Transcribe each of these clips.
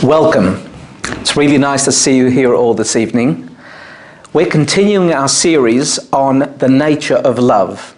Welcome. It's really nice to see you here all this evening. We're continuing our series on the nature of love.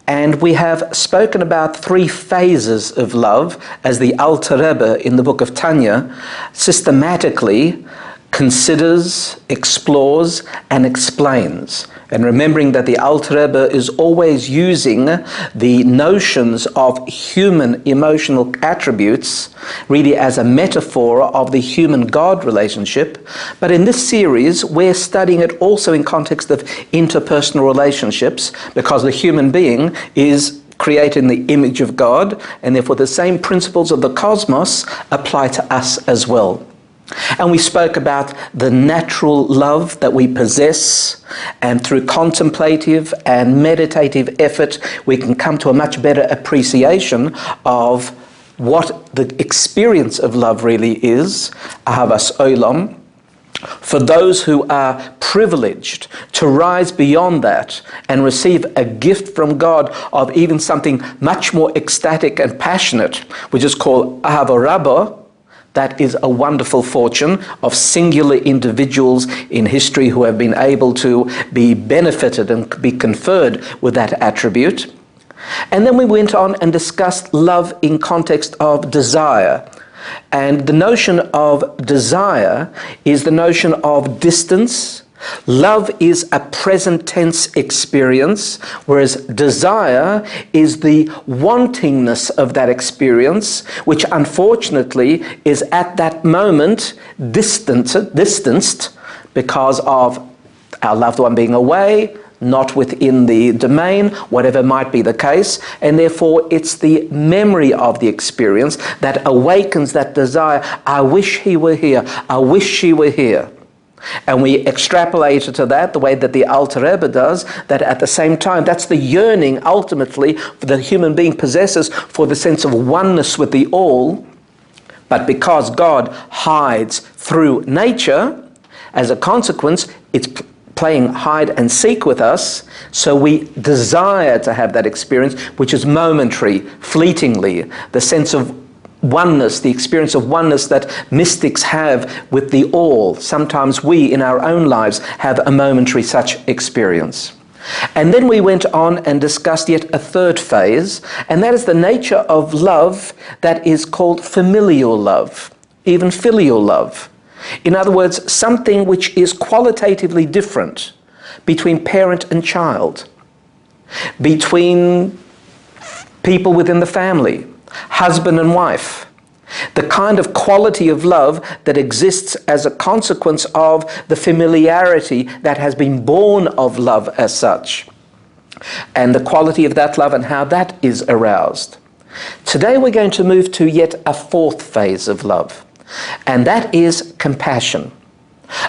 And we have spoken about 3 phases of love as the Alter Rebbe in the book of Tanya systematically considers, explores, and explains. And remembering that the Alter Rebbe is always using the notions of human emotional attributes really as a metaphor of the human-God relationship. But in this series, we're studying it also in context of interpersonal relationships, because the human being is created in the image of God, and therefore the same principles of the cosmos apply to us as well. And we spoke about the natural love that we possess, and through contemplative and meditative effort we can come to a much better appreciation of what the experience of love really is, ahavas olam. For those who are privileged to rise beyond that and receive a gift from God of even something much more ecstatic and passionate, which is called ahava rabbah, that is a wonderful fortune of singular individuals in history who have been able to be benefited and be conferred with that attribute. And then we went on and discussed love in context of desire. And the notion of desire is the notion of distance. Love is a present tense experience, whereas desire is the wantingness of that experience, which unfortunately is at that moment distanced because of our loved one being away, not within the domain, whatever might be the case, and therefore it's the memory of the experience that awakens that desire. I wish he were here, I wish she were here. And we extrapolated to that the way that the Alter Rebbe does, that at the same time, that's the yearning ultimately the human being possesses for the sense of oneness with the all. But because God hides through nature, as a consequence, it's playing hide and seek with us, so we desire to have that experience, which is momentary, fleetingly, the sense of oneness, the experience of oneness that mystics have with the all. Sometimes we in our own lives have a momentary such experience. And then we went on and discussed yet a 3rd phase, and that is the nature of love that is called familial love, even filial love. In other words, something which is qualitatively different between parent and child, between people within the family, husband and wife, the kind of quality of love that exists as a consequence of the familiarity that has been born of love as such, and the quality of that love and how that is aroused. Today we're going to move to yet a 4th phase of love, and that is compassion.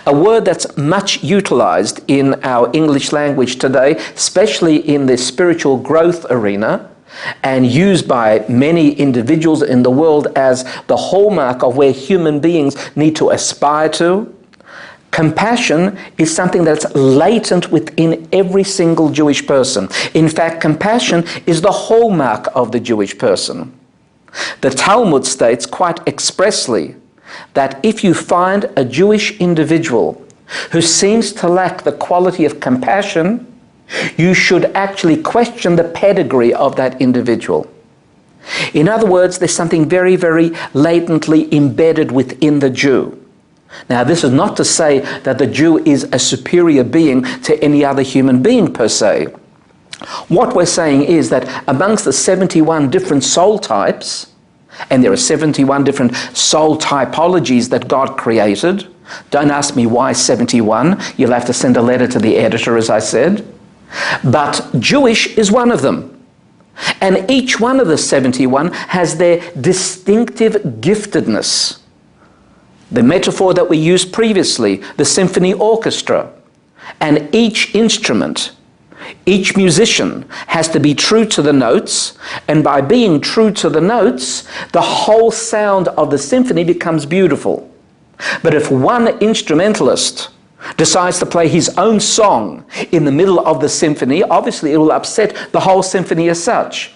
A word that's much utilized in our English language today, especially in the spiritual growth arena, and used by many individuals in the world as the hallmark of where human beings need to aspire to. Compassion is something that's latent within every single Jewish person. In fact, compassion is the hallmark of the Jewish person. The Talmud states quite expressly that if you find a Jewish individual who seems to lack the quality of compassion, you should actually question the pedigree of that individual. In other words, there's something very, very latently embedded within the Jew. Now, this is not to say that the Jew is a superior being to any other human being per se. What we're saying is that amongst the 71 different soul types, and there are 71 different soul typologies that God created. Don't ask me why 71. You'll have to send a letter to the editor, as I said. But Jewish is one of them. And each one of the 71 has their distinctive giftedness. The metaphor that we used previously, the symphony orchestra. And each instrument, each musician has to be true to the notes, and by being true to the notes, the whole sound of the symphony becomes beautiful. But if one instrumentalist decides to play his own song in the middle of the symphony, obviously it will upset the whole symphony as such.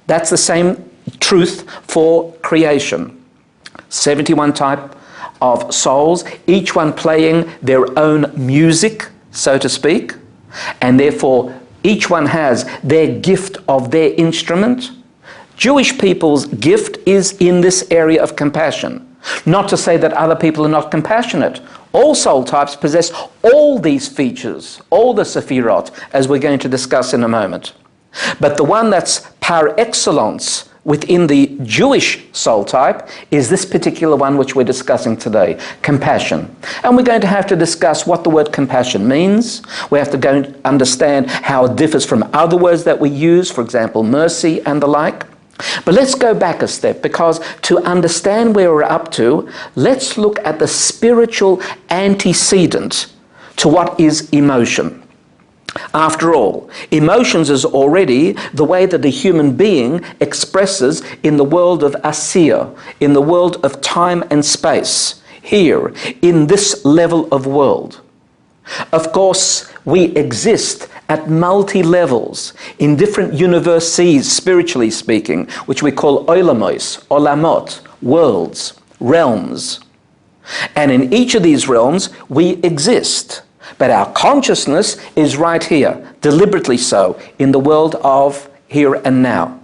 That's the same truth for creation. 71 type of souls, each one playing their own music, so to speak, and therefore each one has their gift of their instrument. Jewish people's gift is in this area of compassion. Not to say that other people are not compassionate. All soul types possess all these features, all the sephirot, as we're going to discuss in a moment. But the one that's par excellence within the Jewish soul type is this particular one which we're discussing today, compassion. And we're going to have to discuss what the word compassion means. We have to go and understand how it differs from other words that we use, for example, mercy and the like. But let's go back a step, because to understand where we're up to, let's look at the spiritual antecedent to what is emotion. After all, emotions is already the way that the human being expresses in the world of asiya, in the world of time and space, here, in this level of world. Of course, we exist at multi-levels, in different universes, spiritually speaking, which we call olamos, olamot, worlds, realms. And in each of these realms, we exist. But our consciousness is right here, deliberately so, in the world of here and now.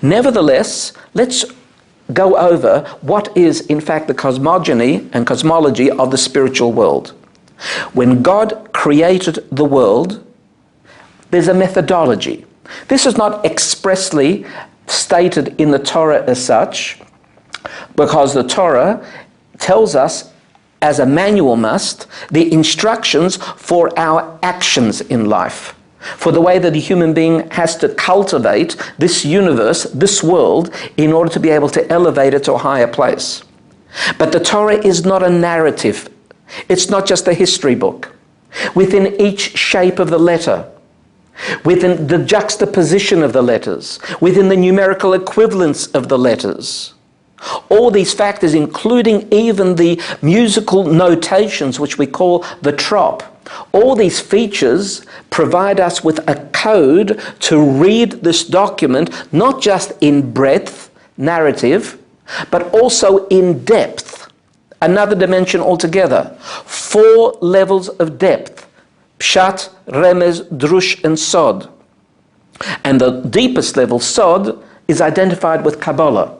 Nevertheless, let's go over what is, in fact, the cosmogony and cosmology of the spiritual world. When God created the world, there's a methodology. This is not expressly stated in the Torah as such, because the Torah tells us, as a manual must, the instructions for our actions in life, for the way that the human being has to cultivate this universe, this world, in order to be able to elevate it to a higher place. But the Torah is not a narrative. It's not just a history book. Within each shape of the letter, within the juxtaposition of the letters, within the numerical equivalence of the letters, all these factors, including even the musical notations, which we call the trop, all these features provide us with a code to read this document, not just in breadth, narrative, but also in depth, another dimension altogether. 4 levels of depth: Pshat, Remez, Drush, and Sod. And the deepest level, Sod, is identified with Kabbalah.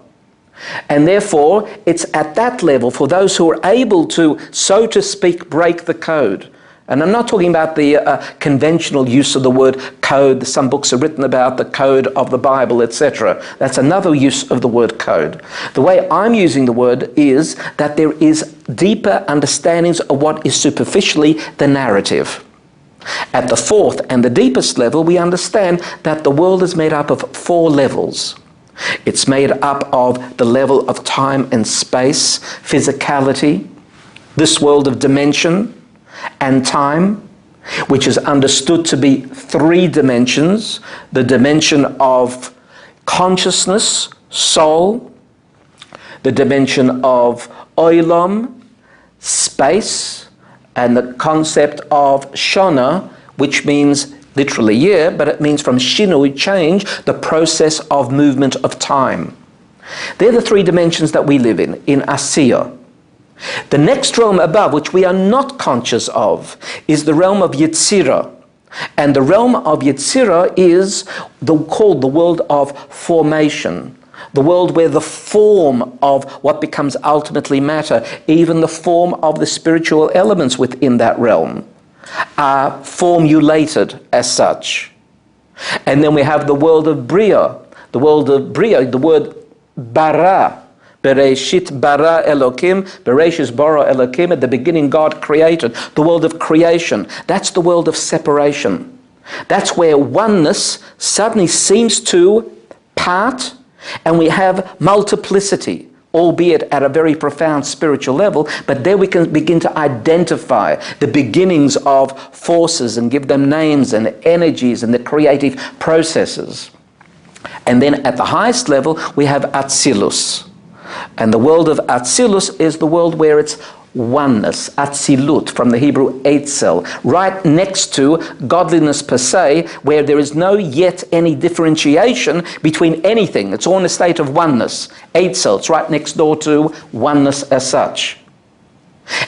And therefore, it's at that level, for those who are able to, so to speak, break the code. And I'm not talking about the conventional use of the word code. Some books are written about the code of the Bible, etc. That's another use of the word code. The way I'm using the word is that there is deeper understandings of what is superficially the narrative. At the 4th and the deepest level, we understand that the world is made up of 4 levels. It's made up of the level of time and space, physicality, this world of dimension and time, which is understood to be 3 dimensions: the dimension of consciousness, soul, the dimension of olam, space, and the concept of shana, which means literally year, but it means from shinui, change, the process of movement of time. They're the 3 dimensions that we live in asiya. The next realm above, which we are not conscious of, is the realm of Yetzirah. And the realm of Yetzirah is called the world of formation, the world where the form of what becomes ultimately matter, even the form of the spiritual elements within that realm, are formulated as such. And then we have the world of Bria, the word bara, Bereshit bara Elokim, Bereshis bara Elokim, at the beginning God created, the world of creation. That's the world of separation. That's where oneness suddenly seems to part, and we have multiplicity, albeit at a very profound spiritual level, but there we can begin to identify the beginnings of forces and give them names and energies and the creative processes. And then at the highest level, we have Atzilus. And the world of Atzilus is the world where it's oneness, atzilut, from the Hebrew etzel, right next to godliness per se, where there is no yet any differentiation between anything. It's all in a state of oneness. Etzel, it's right next door to oneness as such.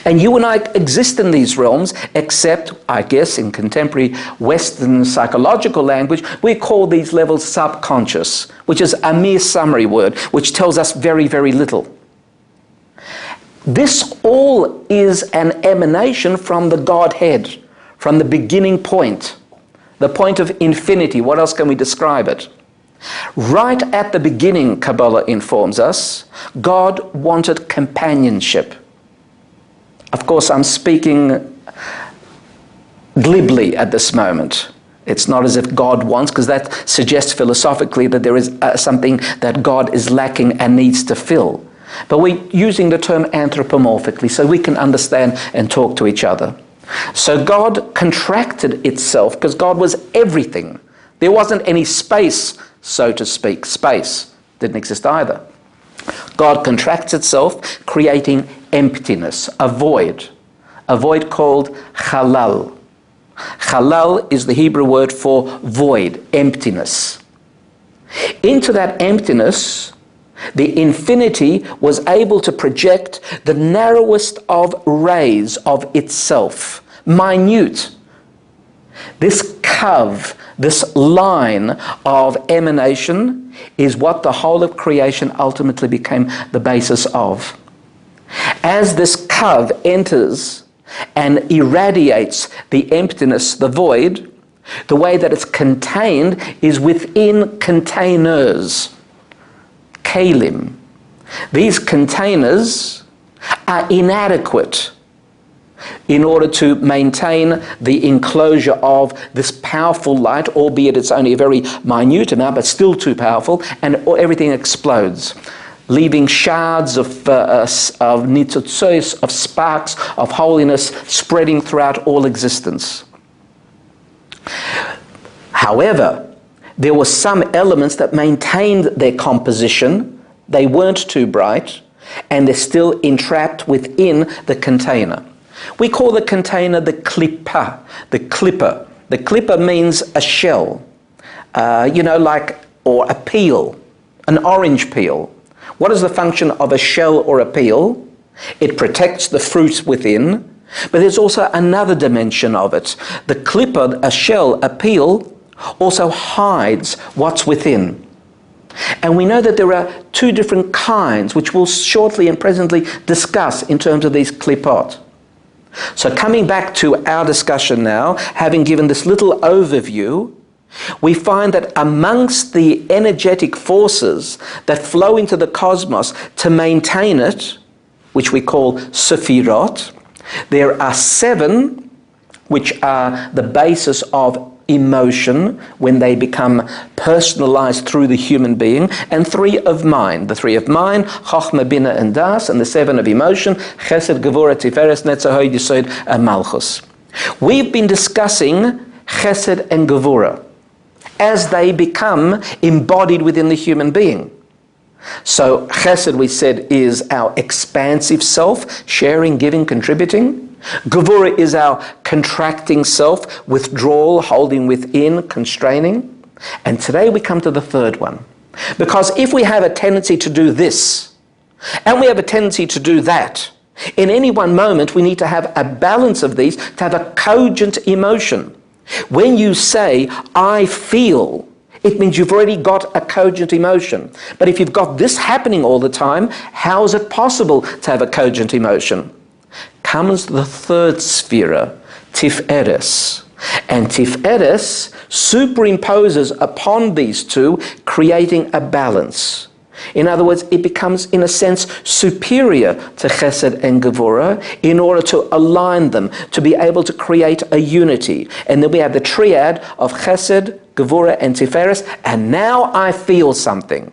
And you and I exist in these realms, except, I guess, in contemporary Western psychological language, we call these levels subconscious, which is a mere summary word, which tells us very, very little. This all is an emanation from the Godhead, from the beginning point, the point of infinity. What else can we describe it? Right at the beginning, Kabbalah informs us, God wanted companionship. Of course, I'm speaking glibly at this moment. It's not as if God wants, because that suggests philosophically that there is something that God is lacking and needs to fill. But we're using the term anthropomorphically so we can understand and talk to each other. So God contracted itself because God was everything. There wasn't any space, so to speak. Space didn't exist either. God contracts itself, creating emptiness, a void called halal. Halal is the Hebrew word for void, emptiness. Into that emptiness, the infinity was able to project the narrowest of rays of itself, minute. This curve, this line of emanation is what the whole of creation ultimately became the basis of. As this curve enters and irradiates the emptiness, the void, the way that it's contained is within containers, kalim. These containers are inadequate in order to maintain the enclosure of this powerful light, albeit it's only a very minute amount, but still too powerful, and everything explodes, leaving shards of nitzotzos, of sparks of holiness spreading throughout all existence. However, there were some elements that maintained their composition. They weren't too bright, and they're still entrapped within the container. We call the container the klippa, the clipper. The clipper means a shell, or a peel, an orange peel. What is the function of a shell or a peel? It protects the fruit within, but there's also another dimension of it. The clipper, a shell, a peel, also hides what's within. And we know that there are two different kinds, which we'll shortly and presently discuss in terms of these klippot. So coming back to our discussion now, having given this little overview, we find that amongst the energetic forces that flow into the cosmos to maintain it, which we call sephirot, there are 7 which are the basis of emotion when they become personalized through the human being, and 3 of mind. The 3 of mind, Chochmah, Bina, and Das, and the 7 of emotion, Chesed, Gevurah, Tiferes, Netzah, Hod, Yesod, and Malchus. We've been discussing Chesed and Gevurah as they become embodied within the human being. So Chesed, we said, is our expansive self, sharing, giving, contributing. Gevurah is our contracting self, withdrawal, holding within, constraining. And today we come to the 3rd one. Because if we have a tendency to do this, and we have a tendency to do that, in any one moment we need to have a balance of these to have a cogent emotion. When you say, I feel, it means you've already got a cogent emotion. But if you've got this happening all the time, how is it possible to have a cogent emotion? Comes the 3rd sphere, Tiferes. And Tiferes superimposes upon these two, creating a balance. In other words, it becomes, in a sense, superior to Chesed and Gevurah in order to align them, to be able to create a unity. And then we have the triad of Chesed, Gevurah, and Tiferes, and now I feel something.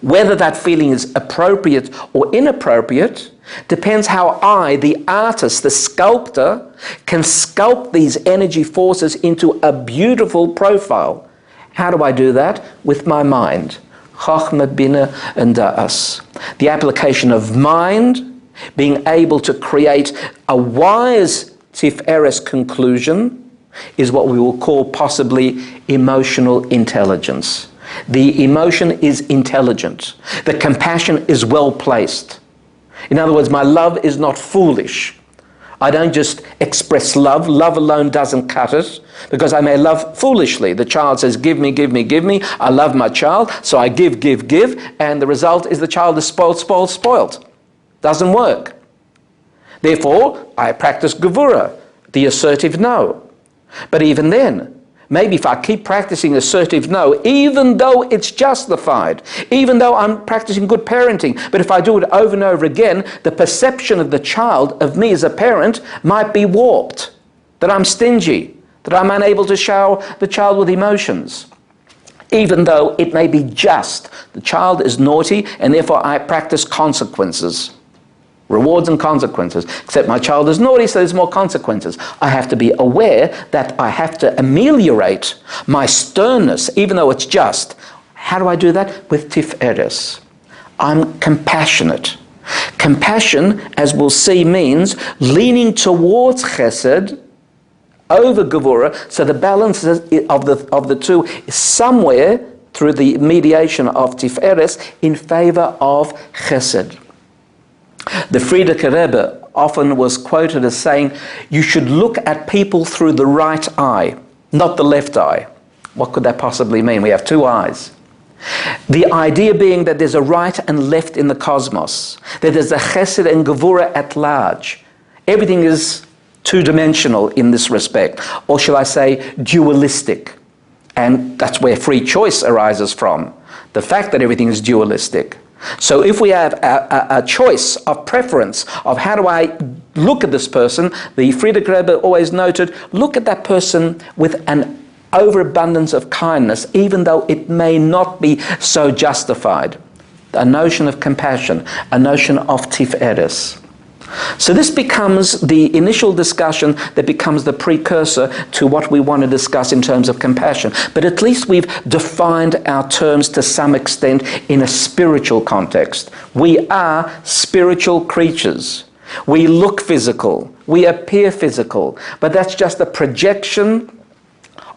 Whether that feeling is appropriate or inappropriate depends how I, the artist, the sculptor, can sculpt these energy forces into a beautiful profile. How do I do that? With my mind. Chochmah, Bina, and Das. The application of mind being able to create a wise Tiferes conclusion, is what we will call possibly emotional intelligence. The emotion is intelligent. The compassion is well placed. In other words, my love is not foolish. I don't just express love. Love alone doesn't cut it, because I may love foolishly. The child says, give me, give me, give me. I love my child, so I give, give, give, and the result is the child is spoiled, spoiled, spoiled. Doesn't work. Therefore, I practice gevura, the assertive no. But even then, maybe if I keep practicing assertive no, even though it's justified, even though I'm practicing good parenting, but if I do it over and over again, the perception of the child, of me as a parent, might be warped. That I'm stingy, that I'm unable to shower the child with emotions. Even though it may be just. The child is naughty, and therefore I practice consequences. Rewards and consequences. Except my child is naughty, so there's more consequences. I have to be aware that I have to ameliorate my sternness, even though it's just. How do I do that? With Tiferes. I'm compassionate. Compassion, as we'll see, means leaning towards chesed over gevura, so the balance of the two is somewhere through the mediation of Tiferes in favor of chesed. The Frierdiker Rebbe often was quoted as saying, you should look at people through the right eye, not the left eye. What could that possibly mean? We have two eyes. The idea being that there's a right and left in the cosmos, that there's a chesed and gevura at large. Everything is two-dimensional in this respect, or shall I say dualistic. And that's where free choice arises from, the fact that everything is dualistic. So if we have a choice of preference of how do I look at this person, the Frierdiker Rebbe always noted, look at that person with an overabundance of kindness, even though it may not be so justified. A notion of compassion, a notion of Tiferes. So this becomes the initial discussion that becomes the precursor to what we want to discuss in terms of compassion. But at least we've defined our terms to some extent in a spiritual context. We are spiritual creatures. We look physical. We appear physical. But that's just a projection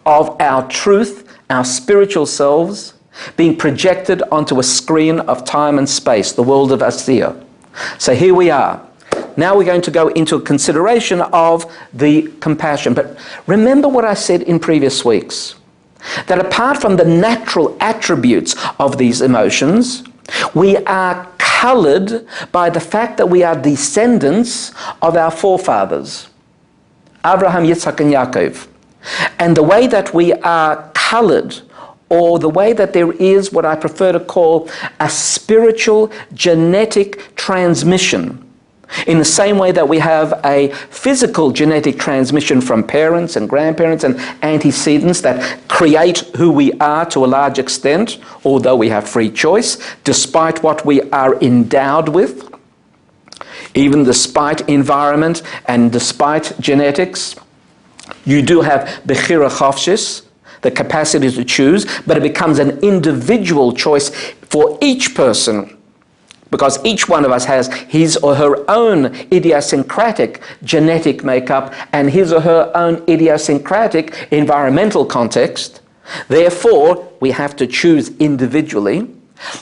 of our truth, our spiritual selves, being projected onto a screen of time and space, the world of Asiya. So here we are. Now we're going to go into a consideration of the compassion. But remember what I said in previous weeks, that apart from the natural attributes of these emotions, we are colored by the fact that we are descendants of our forefathers, Abraham, Yitzhak, and Yaakov. And the way that we are colored, or the way that there is what I prefer to call a spiritual genetic transmission, in the same way that we have a physical genetic transmission from parents and grandparents and antecedents that create who we are to a large extent, although we have free choice, despite what we are endowed with, even despite environment and despite genetics. You do have bechira chofshis, the capacity to choose, but it becomes an individual choice for each person, because each one of us has his or her own idiosyncratic genetic makeup and his or her own idiosyncratic environmental context. Therefore, we have to choose individually.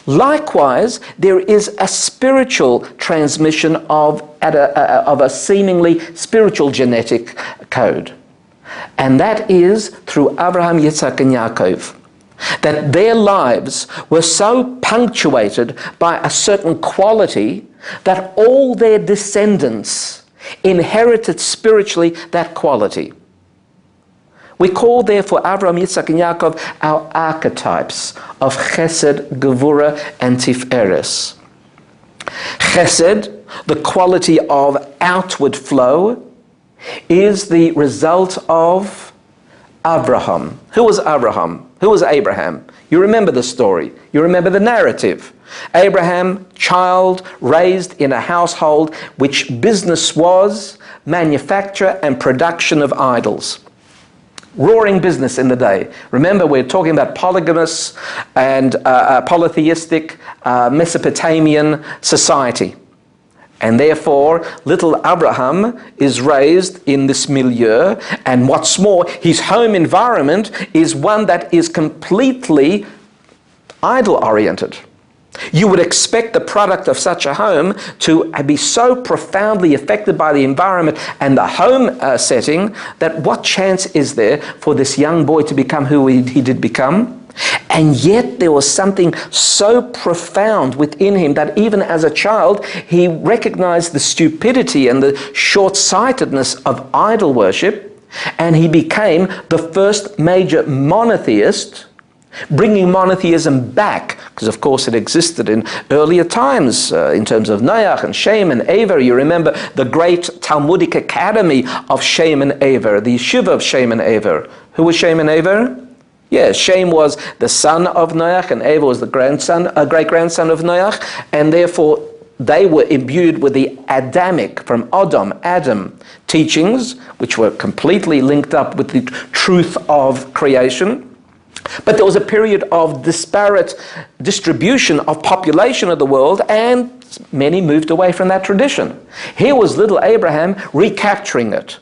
Likewise, there is a spiritual transmission of a seemingly spiritual genetic code. And that is through Abraham, Yitzhak, and Yaakov. That their lives were so punctuated by a certain quality that all their descendants inherited spiritually that quality. We call therefore Abraham, Yitzhak, and Yaakov our archetypes of Chesed, Gevura, and Tiferes. Chesed, the quality of outward flow, is the result of Abraham. Who was Abraham? Who was Abraham? You remember the story. You remember the narrative. Abraham, child, raised in a household which business was manufacture and production of idols. Roaring business in the day. Remember, we're talking about polygamous and polytheistic Mesopotamian society. And therefore, little Abraham is raised in this milieu. And what's more, his home environment is one that is completely idol-oriented. You would expect the product of such a home to be so profoundly affected by the environment and the home setting that what chance is there for this young boy to become who he did become? And yet there was something so profound within him that even as a child, he recognized the stupidity and the short-sightedness of idol worship, and he became the first major monotheist, bringing monotheism back, because of course it existed in earlier times in terms of Noach and Shem and Aver. You remember the great Talmudic academy of Shem and Aver, the yeshiva of Shem and Aver. Who was Shem and Aver? Yes, Shem was the son of Noach, and Aver was the great-grandson of Noach, and therefore they were imbued with the Adamic, from Adam, teachings, which were completely linked up with the truth of creation. But there was a period of disparate distribution of population of the world, and many moved away from that tradition. Here was little Abraham recapturing it,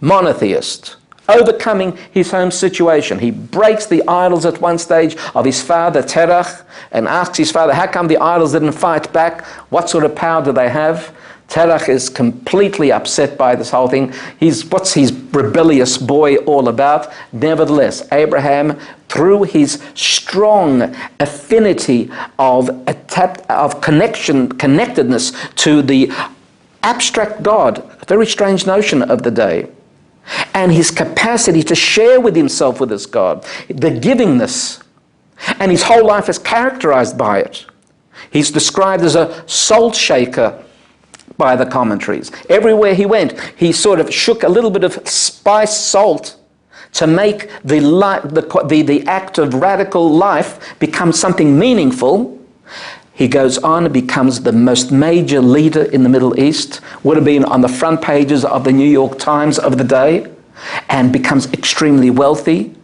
monotheist, overcoming his home situation. He breaks the idols at one stage of his father Terach and asks his father, how come the idols didn't fight back? What sort of power do they have? Terach is completely upset by this whole thing. What's his rebellious boy all about? Nevertheless, Abraham, through his strong affinity of connectedness to the abstract God, a very strange notion of the day, and his capacity to share with himself with this God, the givingness, and his whole life is characterized by it. He's described as a salt shaker by the commentaries. Everywhere he went, he sort of shook a little bit of spiced salt to make the act of radical life become something meaningful. He goes on and becomes the most major leader in the Middle East, would have been on the front pages of the New York Times of the day, and becomes extremely wealthy.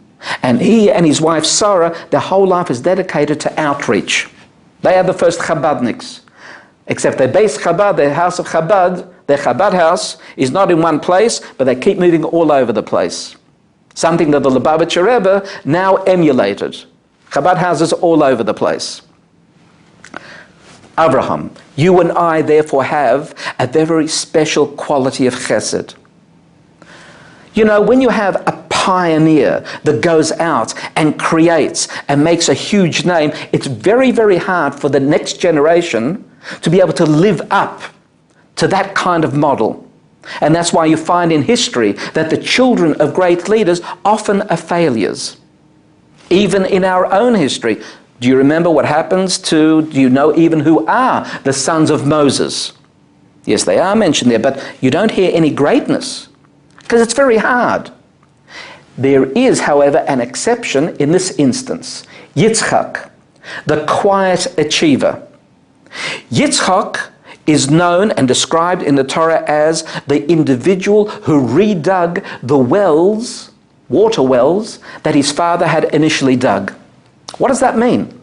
And he and his wife Sarah, their whole life is dedicated to outreach. They are the first Chabadniks. Except their base Chabad, their house of Chabad, their Chabad house is not in one place, but they keep moving all over the place. Something that the Lubavitcher Rebbe now emulated. Chabad houses all over the place. Abraham, you and I therefore have a very special quality of chesed. You know, when you have a pioneer that goes out and creates and makes a huge name, it's very, very hard for the next generation to be able to live up to that kind of model. And that's why you find in history that the children of great leaders often are failures. Even in our own history. Do you remember what happens do you know even who are the sons of Moses? Yes, they are mentioned there, but you don't hear any greatness, because it's very hard. There is, however, an exception in this instance. Yitzchak, the quiet achiever. Yitzchak is known and described in the Torah as the individual who redug the wells, water wells, that his father had initially dug. What does that mean?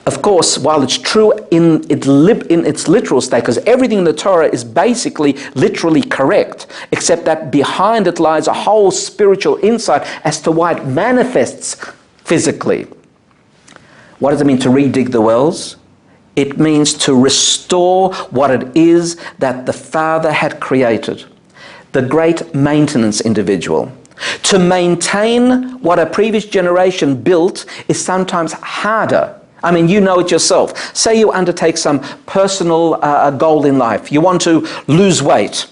Of course, while it's true in its literal state, because everything in the Torah is basically literally correct, except that behind it lies a whole spiritual insight as to why it manifests physically. What does it mean to redig the wells? It means to restore what it is that the Father had created. The great maintenance individual. To maintain what a previous generation built is sometimes harder. I mean, you know it yourself. Say you undertake some personal goal in life. You want to lose weight.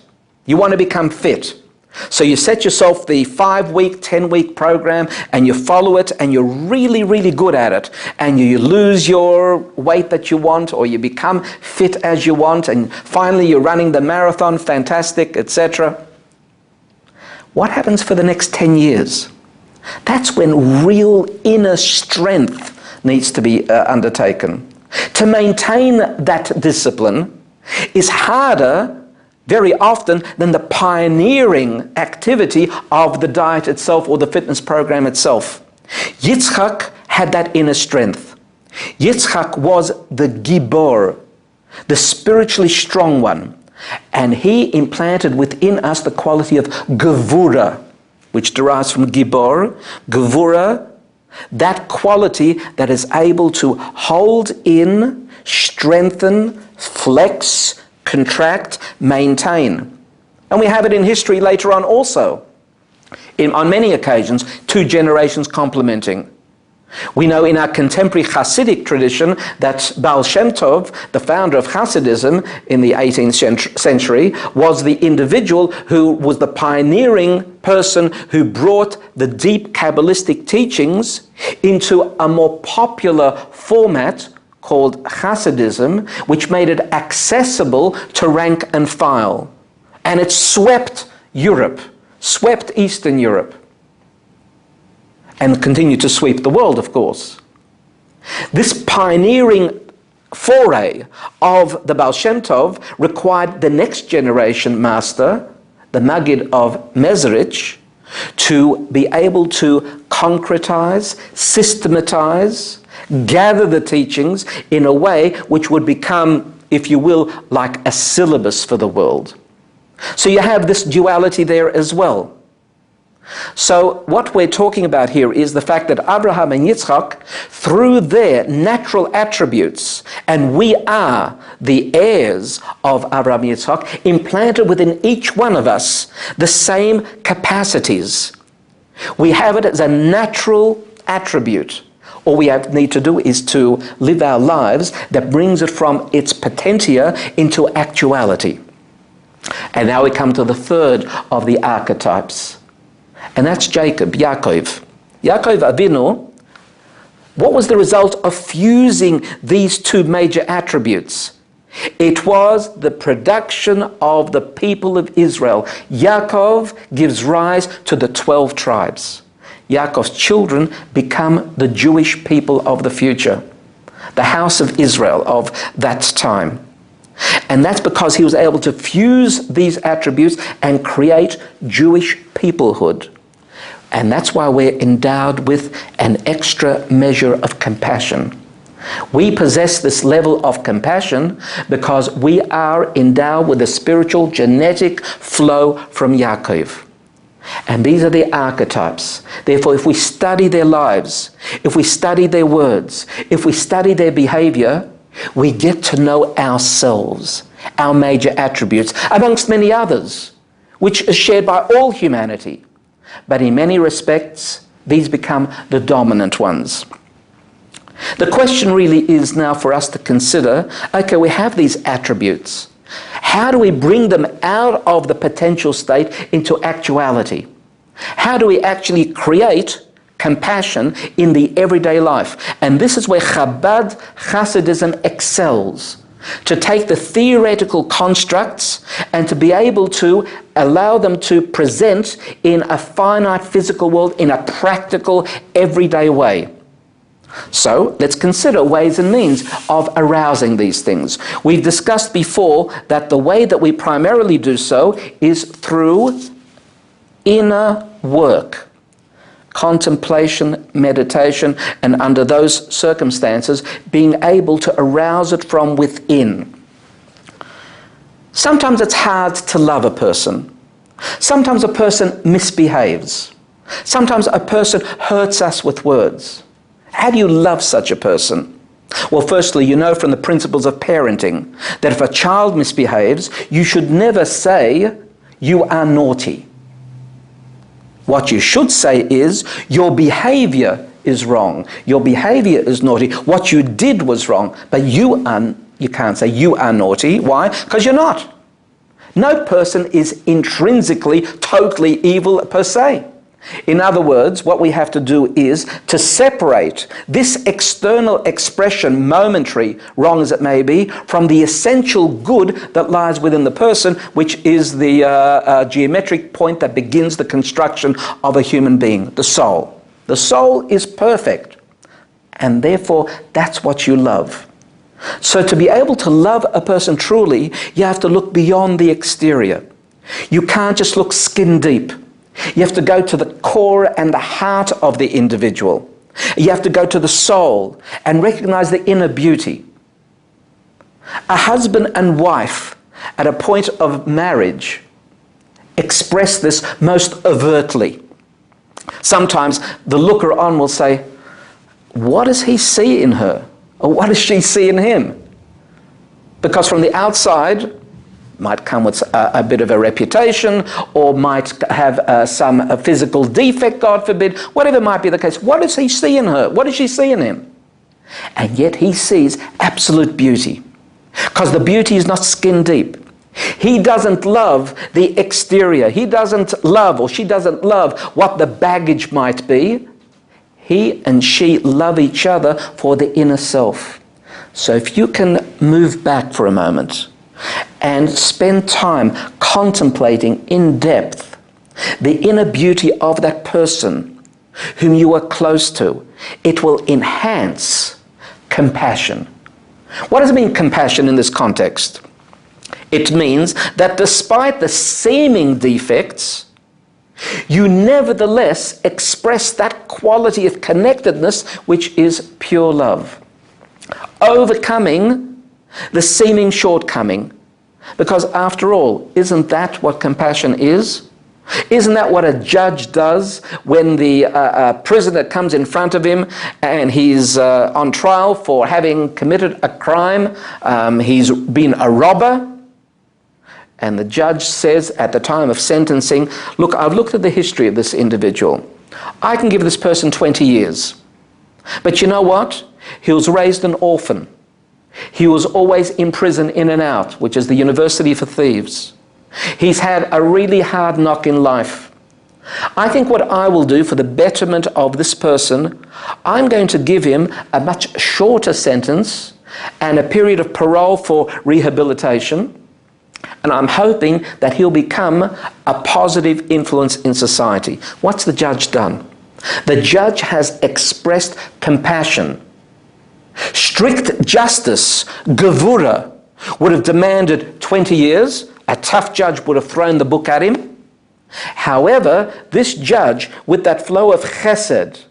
You want to become fit. So you set yourself the 5-week, 10-week program, and you follow it, and you're really, really good at it. And you lose your weight that you want, or you become fit as you want, and finally you're running the marathon, fantastic, etc. What happens for the next 10 years? That's when real inner strength needs to be undertaken. To maintain that discipline is harder very often than the pioneering activity of the diet itself or the fitness program itself. Yitzchak had that inner strength. Yitzchak was the Gibor, the spiritually strong one. And he implanted within us the quality of gevura, which derives from gibor, gevura, that quality that is able to hold in, strengthen, flex, contract, maintain. And we have it in history later on also. On many occasions, two generations complementing. We know in our contemporary Hasidic tradition that Baal Shem Tov, the founder of Hasidism in the 18th century, was the individual who was the pioneering person who brought the deep Kabbalistic teachings into a more popular format called Hasidism, which made it accessible to rank and file. And it swept Europe, swept Eastern Europe, and continued to sweep the world, of course. This pioneering foray of the Baal Shem Tov required the next generation master, the Maggid of Mezerich, to be able to concretize, systematize, gather the teachings in a way which would become, if you will, like a syllabus for the world. So you have this duality there as well. So what we're talking about here is the fact that Abraham and Yitzchak, through their natural attributes, and we are the heirs of Abraham and Yitzchak, implanted within each one of us the same capacities. We have it as a natural attribute. All we need to do is to live our lives that brings it from its potentia into actuality. And now we come to the third of the archetypes. And that's Jacob, Yaakov. Yaakov Avinu, what was the result of fusing these two major attributes? It was the production of the people of Israel. Yaakov gives rise to the 12 tribes. Yaakov's children become the Jewish people of the future, the house of Israel of that time. And that's because he was able to fuse these attributes and create Jewish peoplehood. And that's why we're endowed with an extra measure of compassion. We possess this level of compassion because we are endowed with a spiritual genetic flow from Yaakov. And these are the archetypes. Therefore, if we study their lives, if we study their words, if we study their behavior, we get to know ourselves, our major attributes, amongst many others, which is shared by all humanity. But in many respects, these become the dominant ones. The question really is now for us to consider, okay, we have these attributes. How do we bring them out of the potential state into actuality? How do we actually create compassion in the everyday life? And this is where Chabad Hasidism excels. To take the theoretical constructs and to be able to allow them to present in a finite physical world in a practical, everyday way. So let's consider ways and means of arousing these things. We've discussed before that the way that we primarily do so is through inner work. Contemplation, meditation, and under those circumstances, being able to arouse it from within. Sometimes it's hard to love a person. Sometimes a person misbehaves. Sometimes a person hurts us with words. How do you love such a person? Well, firstly, you know from the principles of parenting that if a child misbehaves, you should never say, "You are naughty." What you should say is, your behavior is wrong. Your behavior is naughty. What you did was wrong. But you can't say you are naughty. Why? Because you're not. No person is intrinsically totally evil per se. In other words, what we have to do is to separate this external expression, momentary, wrong as it may be, from the essential good that lies within the person, which is the geometric point that begins the construction of a human being, the soul. The soul is perfect, and therefore that's what you love. So to be able to love a person truly, you have to look beyond the exterior. You can't just look skin deep. You have to go to the core and the heart of the individual. You have to go to the soul and recognize the inner beauty. A husband and wife at a point of marriage express this most overtly. Sometimes the looker on will say, what does he see in her? Or what does she see in him? Because from the outside, might come with a bit of a reputation, or might have some physical defect, God forbid, whatever might be the case. What does he see in her? What does she see in him? And yet he sees absolute beauty, because the beauty is not skin deep. He doesn't love the exterior. He doesn't love, or she doesn't love, what the baggage might be. He and she love each other for the inner self. So if you can move back for a moment and spend time contemplating in depth the inner beauty of that person whom you are close to, it will enhance compassion. What does it mean, compassion, in this context? It means that despite the seeming defects, you nevertheless express that quality of connectedness which is pure love, overcoming the seeming shortcoming. Because after all, isn't that what compassion is? Isn't that what a judge does when the prisoner comes in front of him and he's on trial for having committed a crime? He's been a robber. And the judge says at the time of sentencing, look, I've looked at the history of this individual. I can give this person 20 years. But you know what? He was raised an orphan. He was always in prison in and out, which is the university for thieves. He's had a really hard knock in life. I think what I will do for the betterment of this person, I'm going to give him a much shorter sentence and a period of parole for rehabilitation. And I'm hoping that he'll become a positive influence in society. What's the judge done? The judge has expressed compassion. Strict justice, gevura, would have demanded 20 years. A tough judge would have thrown the book at him. However, this judge, with that flow of chesed,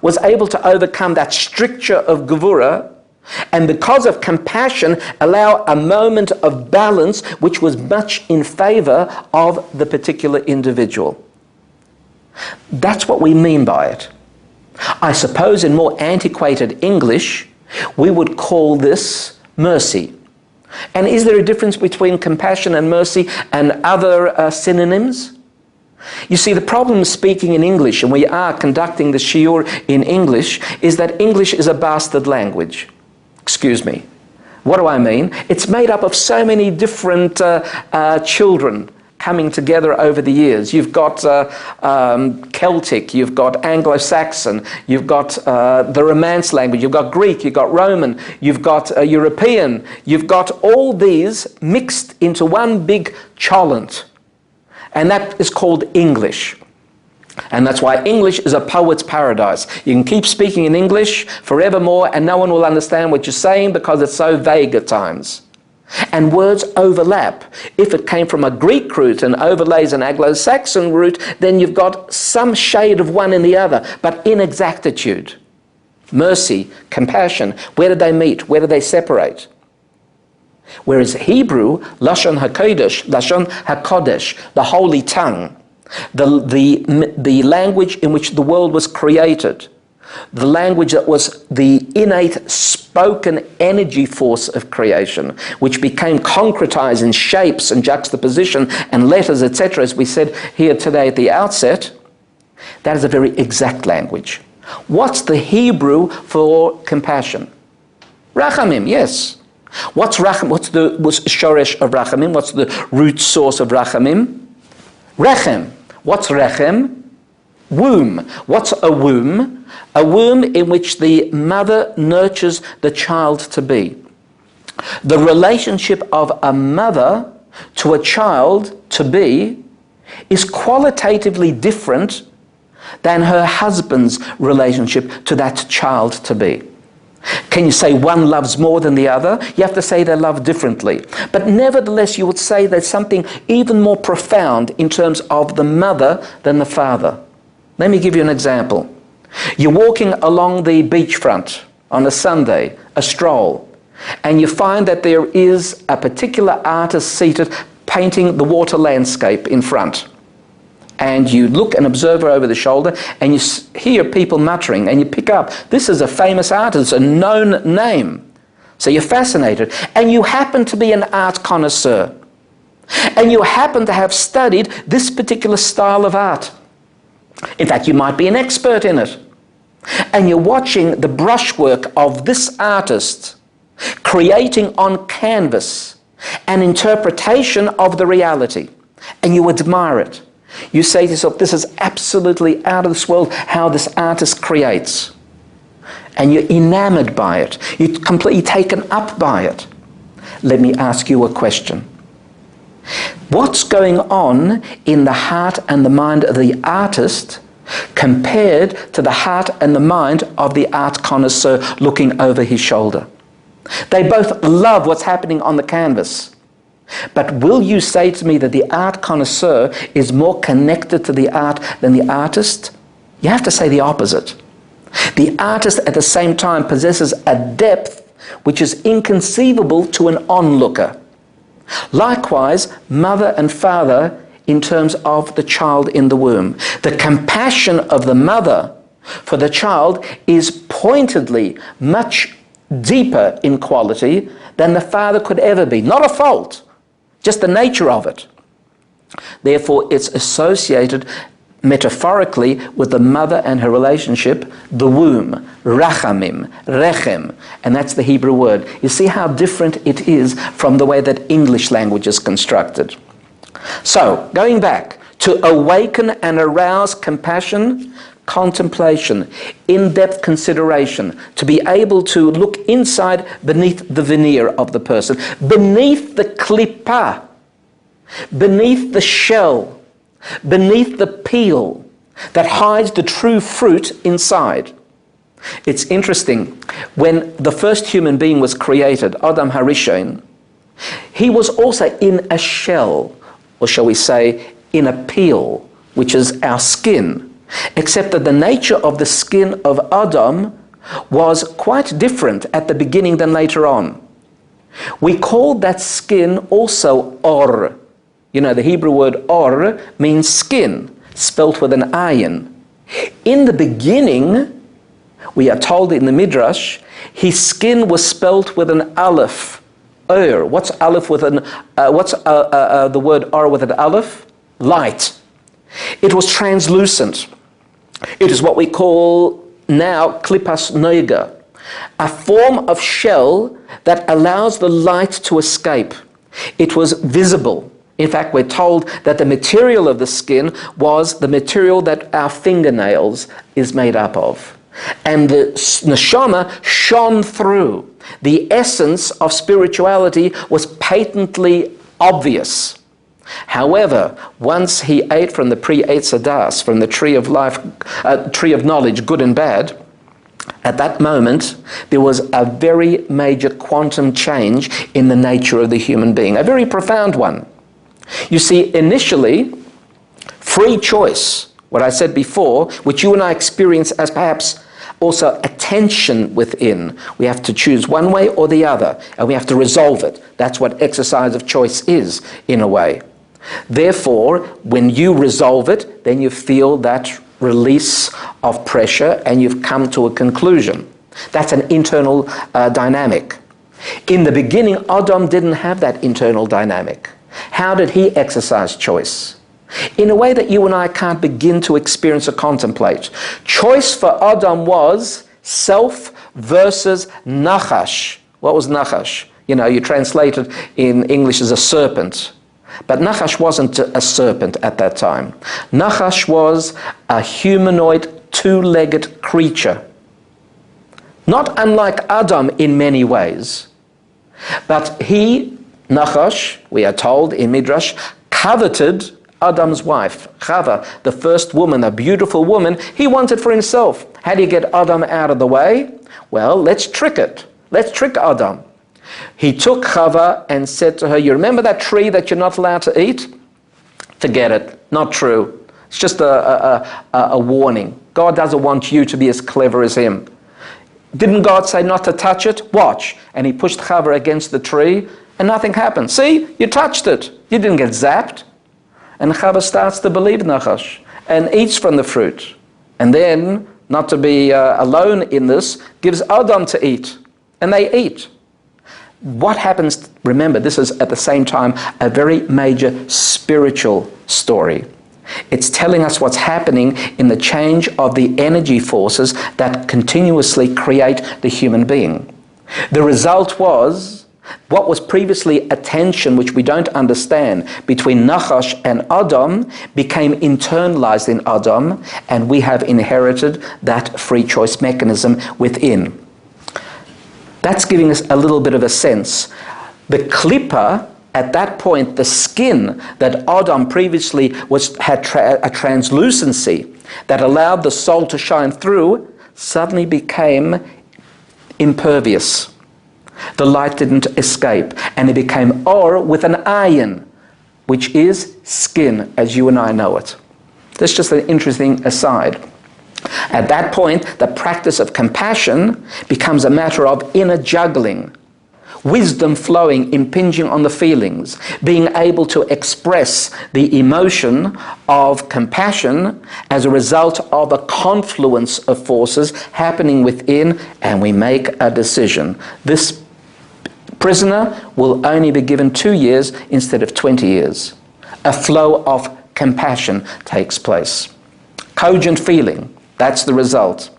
was able to overcome that stricture of gevura, and because of compassion, allow a moment of balance which was much in favor of the particular individual. That's what we mean by it. I suppose in more antiquated English, we would call this mercy. And is there a difference between compassion and mercy and other synonyms? You see, the problem speaking in English, and we are conducting the shiur in English, is that English is a bastard language. Excuse me. What do I mean? It's made up of so many different children coming together over the years. You've got Celtic, you've got Anglo-Saxon, you've got the Romance language, you've got Greek, you've got Roman, you've got European, you've got all these mixed into one big cholent. And that is called English. And that's why English is a poet's paradise. You can keep speaking in English forevermore and no one will understand what you're saying because it's so vague at times. And words overlap. If it came from a Greek root and overlays an Anglo-Saxon root, then you've got some shade of one in the other, but inexactitude. Mercy, compassion, where do they meet? Where do they separate? Whereas Hebrew, Lashon HaKodesh, Lashon HaKodesh, the holy tongue, the language in which the world was created, the language that was the innate spoken energy force of creation, which became concretized in shapes and juxtaposition and letters, etc., as we said here today at the outset, that is a very exact language. What's the Hebrew for compassion? Rachamim, yes. What's the shoresh of rachamim? What's the root source of rachamim? Rechem. What's rechem? Womb. What's a womb? A womb in which the mother nurtures the child to be. The relationship of a mother to a child to be is qualitatively different than her husband's relationship to that child to be. Can you say one loves more than the other? You have to say they love differently. But nevertheless, you would say there's something even more profound in terms of the mother than the father. Let me give you an example. You're walking along the beachfront on a Sunday, a stroll. and you find that there is a particular artist seated painting the water landscape in front. And you look and observe her over the shoulder, and you hear people muttering, and you pick up, this is a famous artist, a known name. So you're fascinated, and you happen to be an art connoisseur. And you happen to have studied this particular style of art. In fact, you might be an expert in it. And you're watching the brushwork of this artist creating on canvas an interpretation of the reality. And you admire it. You say to yourself, this is absolutely out of this world how this artist creates. And you're enamored by it. You're completely taken up by it. Let me ask you a question. What's going on in the heart and the mind of the artist compared to the heart and the mind of the art connoisseur looking over his shoulder? They both love what's happening on the canvas. But will you say to me that the art connoisseur is more connected to the art than the artist? You have to say the opposite. The artist at the same time possesses a depth which is inconceivable to an onlooker. Likewise, mother and father in terms of the child in the womb. The compassion of the mother for the child is pointedly much deeper in quality than the father could ever be. Not a fault, just the nature of it. Therefore, it's associated metaphorically with the mother and her relationship, the womb, rachamim, rechem, and that's the Hebrew word. You see how different it is from the way that English language is constructed. So, going back, to awaken and arouse compassion, contemplation, in-depth consideration, to be able to look inside beneath the veneer of the person, beneath the klippah, beneath the shell, beneath the peel that hides the true fruit inside. It's interesting, when the first human being was created, Adam Harishon, he was also in a shell, or shall we say, in a peel, which is our skin, except that the nature of the skin of Adam was quite different at the beginning than later on. We called that skin also or. You know, the Hebrew word or means skin, spelt with an ayin. In the beginning, we are told in the Midrash, his skin was spelt with an aleph, What's aleph with an? The word or with an aleph? Light. It was translucent. It is what we call now klippas noiga, a form of shell that allows the light to escape. It was visible. In fact, we're told that the material of the skin was the material that our fingernails is made up of. And the neshama shone through. The essence of spirituality was patently obvious. However, once he ate from the pre-Eitz Hadas, from the tree of life, tree of knowledge, good and bad, at that moment, there was a very major quantum change in the nature of the human being, a very profound one. You see, initially, free choice, what I said before, which you and I experience as perhaps also a tension within. We have to choose one way or the other, and we have to resolve it. That's what exercise of choice is, in a way. Therefore, when you resolve it, then you feel that release of pressure and you've come to a conclusion. That's an internal dynamic. In the beginning, Adam didn't have that internal dynamic. How did he exercise choice? In a way that you and I can't begin to experience or contemplate. Choice for Adam was self versus nachash. What was nachash? You know, you translate it in English as a serpent. But Nachash wasn't a serpent at that time. Nachash was a humanoid, two-legged creature. Not unlike Adam in many ways. But he, Nachash, we are told in Midrash, coveted Adam's wife, Chava, the first woman, a beautiful woman, he wanted for himself. How do you get Adam out of the way? Well, let's trick it. Let's trick Adam. He took Chava and said to her, you remember that tree that you're not allowed to eat? Forget it. Not true. It's just a warning. God doesn't want you to be as clever as him. Didn't God say not to touch it? Watch. And he pushed Chava against the tree and nothing happened. See, you touched it. You didn't get zapped. And Chava starts to believe Nachash and eats from the fruit. And then, not to be alone in this, gives Adam to eat. And they eat. What happens, remember, this is at the same time a very major spiritual story. It's telling us what's happening in the change of the energy forces that continuously create the human being. The result was, what was previously a tension which we don't understand between Nachash and Adam became internalized in Adam, and we have inherited that free choice mechanism within. That's giving us a little bit of a sense. The klippa, at that point, the skin that Adam previously had a translucency that allowed the soul to shine through, suddenly became impervious. The light didn't escape, and it became or with an ayin, which is skin, as you and I know it. That's just an interesting aside. At that point, the practice of compassion becomes a matter of inner juggling, wisdom flowing, impinging on the feelings, being able to express the emotion of compassion as a result of a confluence of forces happening within, and we make a decision. This prisoner will only be given 2 years instead of 20 years. A flow of compassion takes place. Cogent feeling. That's the result.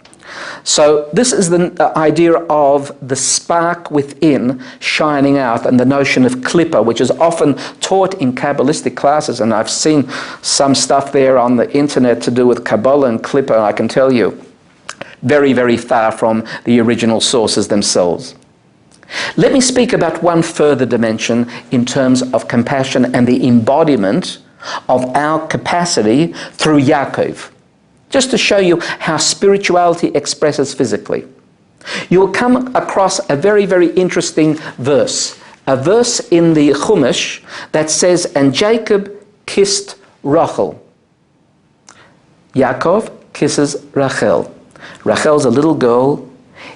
So this is the idea of the spark within shining out, and the notion of klippa, which is often taught in Kabbalistic classes, and I've seen some stuff there on the internet to do with Kabbalah and klippa, and I can tell you, very, very far from the original sources themselves. Let me speak about one further dimension in terms of compassion and the embodiment of our capacity through Yaakov, just to show you how spirituality expresses physically. You'll come across a very, very interesting verse. A verse in the Chumash that says, and Jacob kissed Rachel. Yaakov kisses Rachel. Rachel's a little girl.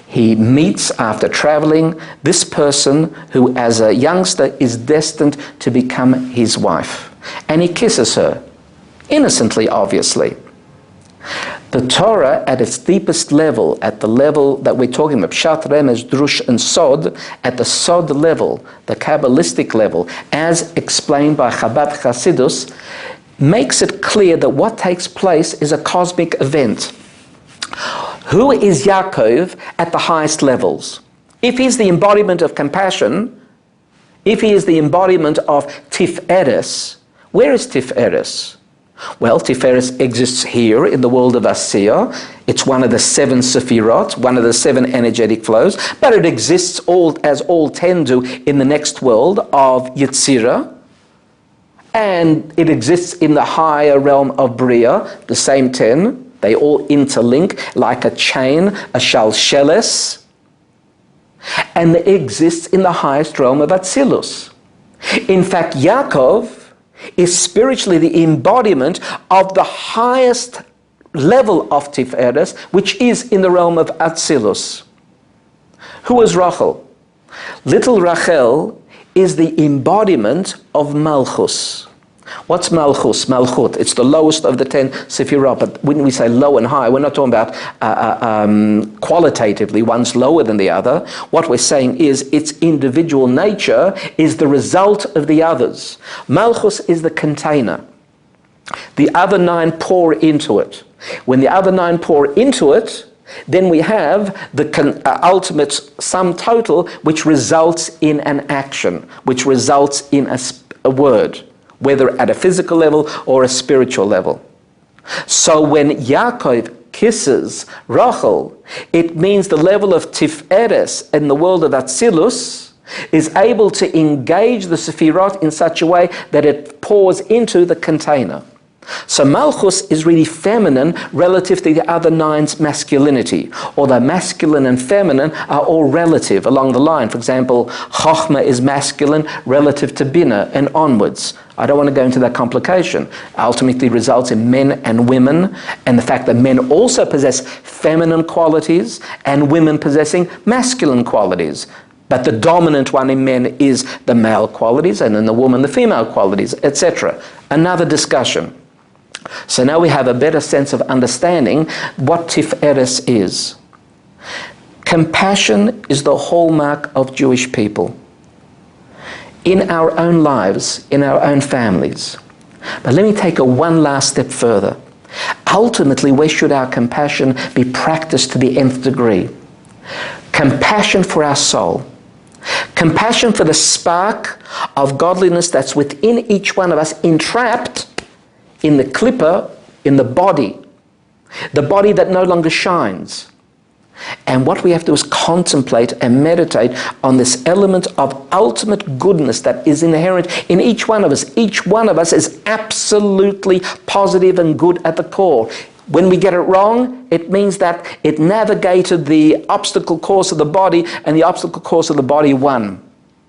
He meets, after traveling, this person who as a youngster is destined to become his wife. And he kisses her. Innocently, obviously. The Torah, at its deepest level, at the level that we're talking about, Pshat, Remez, Drush, and Sod, at the Sod level, the Kabbalistic level, as explained by Chabad Chasidus, makes it clear that what takes place is a cosmic event. Who is Yaakov at the highest levels? If he's the embodiment of compassion, if he is the embodiment of Tiferes, where is Tiferes? Well, Tiferes exists here in the world of Asiya. It's one of the 7 Sefirot, one of the 7 energetic flows, but it exists as all 10 do in the next world of Yetzirah, and it exists in the higher realm of Bria, the same 10. They all interlink like a chain, a shalsheles, and it exists in the highest realm of Atzilus. In fact, Yaakov is spiritually the embodiment of the highest level of Tiferes, which is in the realm of Atzilus. Who is Rachel? Little Rachel is the embodiment of Malchus. What's Malchus? Malchut. It's the lowest of the 10 Sefirot, but when we say low and high, we're not talking about qualitatively, one's lower than the other. What we're saying is its individual nature is the result of the others. Malchus is the container. The other 9 pour into it. When the other 9 pour into it, then we have the ultimate sum total, which results in an action, which results in a word, whether at a physical level or a spiritual level. So when Yaakov kisses Rachel, it means the level of Tiferes in the world of Atzilus is able to engage the Sefirot in such a way that it pours into the container. So Malchus is really feminine relative to the other nine's masculinity, although masculine and feminine are all relative along the line. For example, Chochmah is masculine relative to Binah and onwards. I don't want to go into that complication. Ultimately results in men and women, and the fact that men also possess feminine qualities and women possessing masculine qualities. But the dominant one in men is the male qualities, and in the woman the female qualities, etc. Another discussion. So now we have a better sense of understanding what Tiferes is. Compassion is the hallmark of Jewish people. In our own lives, in our own families. But let me take one last step further. Ultimately, where should our compassion be practiced to the nth degree? Compassion for our soul. Compassion for the spark of godliness that's within each one of us, entrapped in the clipper, in the body that no longer shines. And what we have to do is contemplate and meditate on this element of ultimate goodness that is inherent in each one of us. Each one of us is absolutely positive and good at the core. When we get it wrong, it means that it navigated the obstacle course of the body, and the obstacle course of the body won.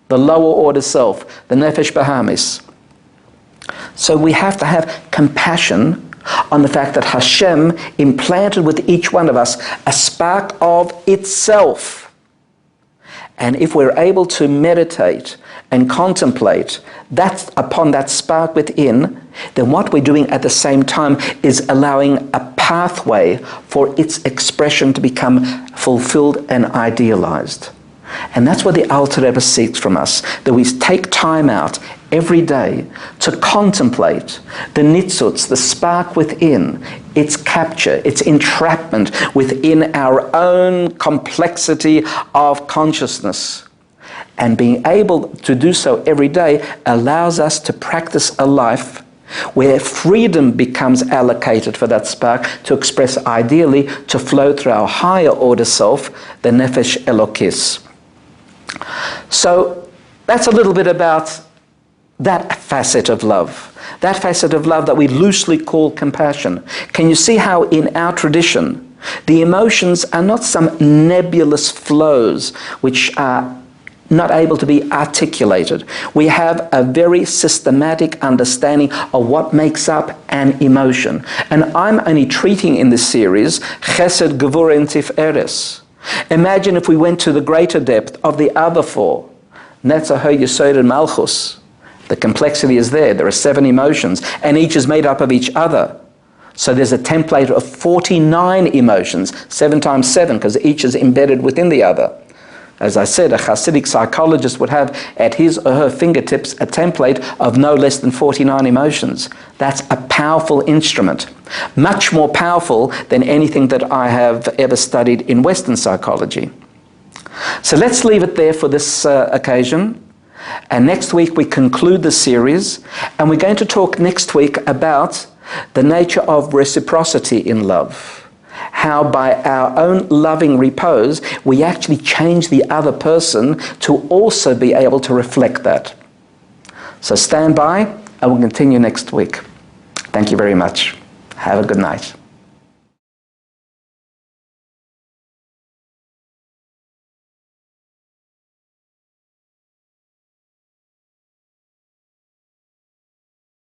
The lower order self, the nefesh bahamis. So we have to have compassion on the fact that Hashem implanted with each one of us a spark of itself. And if we're able to meditate and contemplate that upon that spark within, then what we're doing at the same time is allowing a pathway for its expression to become fulfilled and idealized. And that's what the Alter Rebbe seeks from us, that we take time out every day to contemplate the nitzuts, the spark within, its capture, its entrapment within our own complexity of consciousness. And being able to do so every day allows us to practice a life where freedom becomes allocated for that spark to express ideally, to flow through our higher order self, the Nefesh Elokis. So that's a little bit about that facet of love. That facet of love that we loosely call compassion. Can you see how in our tradition, the emotions are not some nebulous flows which are not able to be articulated. We have a very systematic understanding of what makes up an emotion. And I'm only treating in this series Chesed, Gevurah, and Tiferes. Imagine if we went to the greater depth of the other four. Netzach, Yesod, and Malchus. The complexity is there. There are 7 emotions, and each is made up of each other. So there's a template of 49 emotions, 7 times 7, because each is embedded within the other. As I said, a Hasidic psychologist would have at his or her fingertips a template of no less than 49 emotions. That's a powerful instrument, much more powerful than anything that I have ever studied in Western psychology. So let's leave it there for this occasion. And next week we conclude the series, and we're going to talk next week about the nature of reciprocity in love. How by our own loving repose, we actually change the other person to also be able to reflect that. So stand by, and we'll continue next week. Thank you very much. Have a good night.